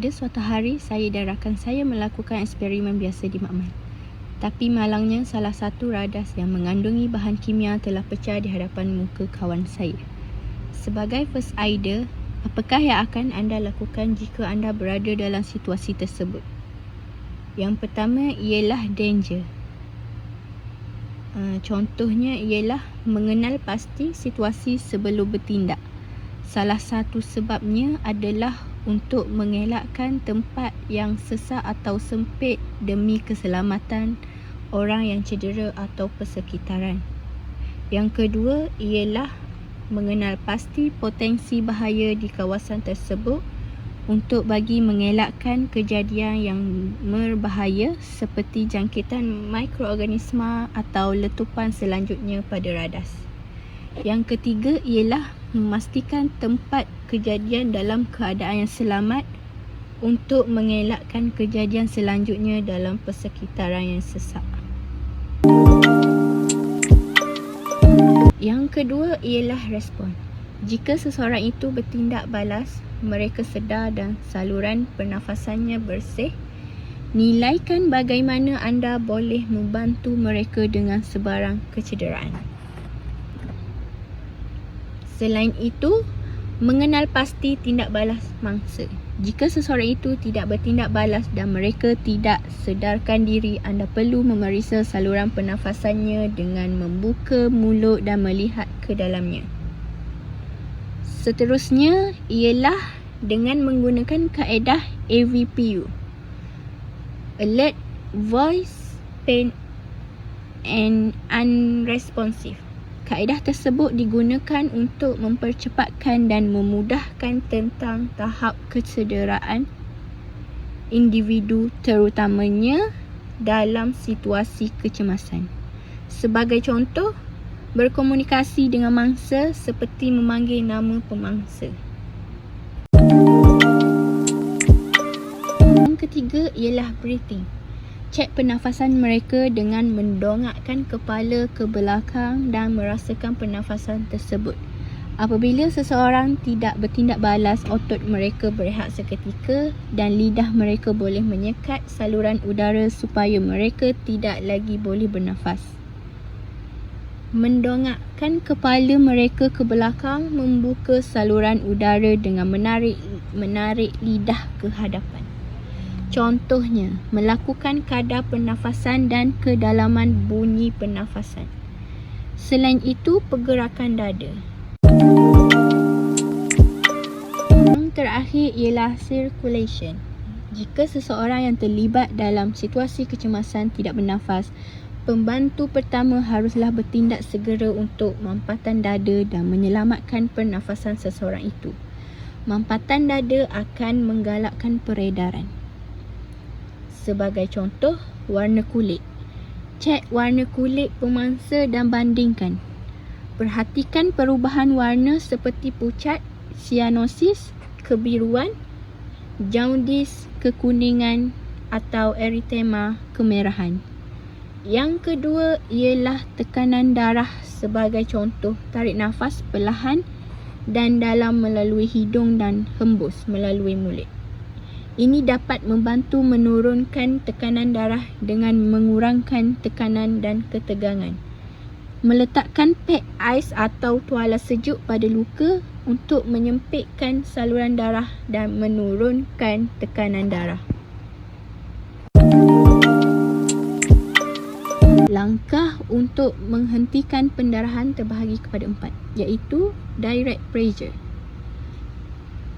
Pada suatu hari, saya dan rakan saya melakukan eksperimen biasa di makmal. Tapi malangnya salah satu radas yang mengandungi bahan kimia telah pecah di hadapan muka kawan saya. Sebagai first aider, apakah yang akan anda lakukan jika anda berada dalam situasi tersebut? Yang pertama ialah danger. Contohnya ialah mengenal pasti situasi sebelum bertindak. Salah satu sebabnya adalah untuk mengelakkan tempat yang sesak atau sempit demi keselamatan orang yang cedera atau persekitaran. Yang kedua ialah mengenal pasti potensi bahaya di kawasan tersebut untuk bagi mengelakkan kejadian yang berbahaya seperti jangkitan mikroorganisma atau letupan selanjutnya pada radas. Yang ketiga ialah memastikan tempat kejadian dalam keadaan yang selamat untuk mengelakkan kejadian selanjutnya dalam persekitaran yang sesak. Yang kedua ialah respon. Jika seseorang itu bertindak balas, mereka sedar dan saluran pernafasannya bersih, nilaikan bagaimana anda boleh membantu mereka dengan sebarang kecederaan. Selain itu, mengenal pasti tindak balas mangsa. Jika seseorang itu tidak bertindak balas dan mereka tidak sedarkan diri, anda perlu memeriksa saluran pernafasannya dengan membuka mulut dan melihat ke dalamnya. Seterusnya ialah dengan menggunakan kaedah AVPU. Alert, Voice, Pain and Unresponsive. Kaedah tersebut digunakan untuk mempercepatkan dan memudahkan tentang tahap kecederaan individu terutamanya dalam situasi kecemasan. Sebagai contoh, berkomunikasi dengan mangsa seperti memanggil nama pemangsa. Yang ketiga ialah breathing. Cek pernafasan mereka dengan mendongakkan kepala ke belakang dan merasakan pernafasan tersebut. Apabila seseorang tidak bertindak balas, otot mereka berehat seketika dan lidah mereka boleh menyekat saluran udara supaya mereka tidak lagi boleh bernafas. Mendongakkan kepala mereka ke belakang membuka saluran udara dengan menarik lidah ke hadapan. Contohnya, melakukan kadar pernafasan dan kedalaman bunyi pernafasan. Selain itu, pergerakan dada. Yang terakhir ialah circulation. Jika seseorang yang terlibat dalam situasi kecemasan tidak bernafas, pembantu pertama haruslah bertindak segera untuk mampatan dada dan menyelamatkan pernafasan seseorang itu. Mampatan dada akan menggalakkan peredaran. Sebagai contoh, warna kulit. Cek warna kulit pemangsa dan bandingkan. Perhatikan perubahan warna seperti pucat, sianosis, kebiruan, jaundice, kekuningan atau eritema, kemerahan. Yang kedua ialah tekanan darah. Sebagai contoh, tarik nafas perlahan dan dalam melalui hidung dan hembus melalui mulut. Ini dapat membantu menurunkan tekanan darah dengan mengurangkan tekanan dan ketegangan. Meletakkan pad ais atau tuala sejuk pada luka untuk menyempitkan saluran darah dan menurunkan tekanan darah. Langkah untuk menghentikan pendarahan terbahagi kepada 4, iaitu direct pressure.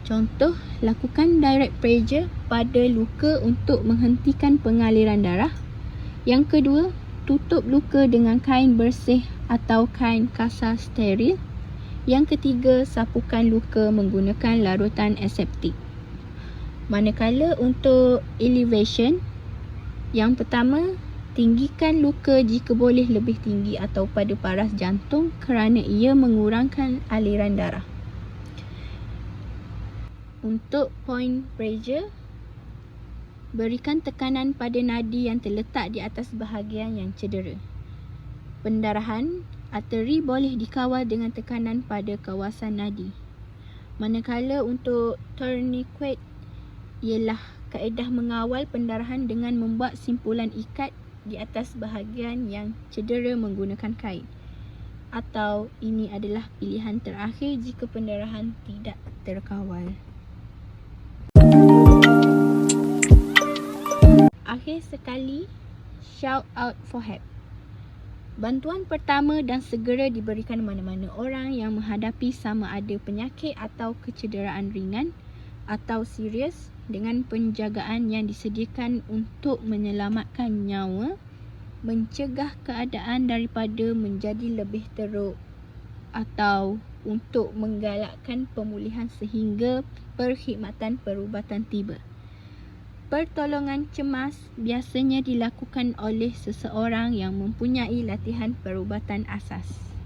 Contoh, lakukan direct pressure pada luka untuk menghentikan pengaliran darah. Yang kedua, tutup luka dengan kain bersih atau kain kasar steril. Yang ketiga, sapukan luka menggunakan larutan aseptik. Manakala untuk elevation, yang pertama, tinggikan luka jika boleh lebih tinggi atau pada paras jantung kerana ia mengurangkan aliran darah. Untuk point pressure, berikan tekanan pada nadi yang terletak di atas bahagian yang cedera. Pendarahan, arteri boleh dikawal dengan tekanan pada kawasan nadi. Manakala untuk tourniquet, ialah kaedah mengawal pendarahan dengan membuat simpulan ikat di atas bahagian yang cedera menggunakan kain. Atau ini adalah pilihan terakhir jika pendarahan tidak terkawal. Akhir sekali, shout out for help. Bantuan pertama dan segera diberikan mana-mana orang yang menghadapi sama ada penyakit atau kecederaan ringan atau serius dengan penjagaan yang disediakan untuk menyelamatkan nyawa, mencegah keadaan daripada menjadi lebih teruk atau untuk menggalakkan pemulihan sehingga perkhidmatan perubatan tiba. Pertolongan cemas biasanya dilakukan oleh seseorang yang mempunyai latihan perubatan asas.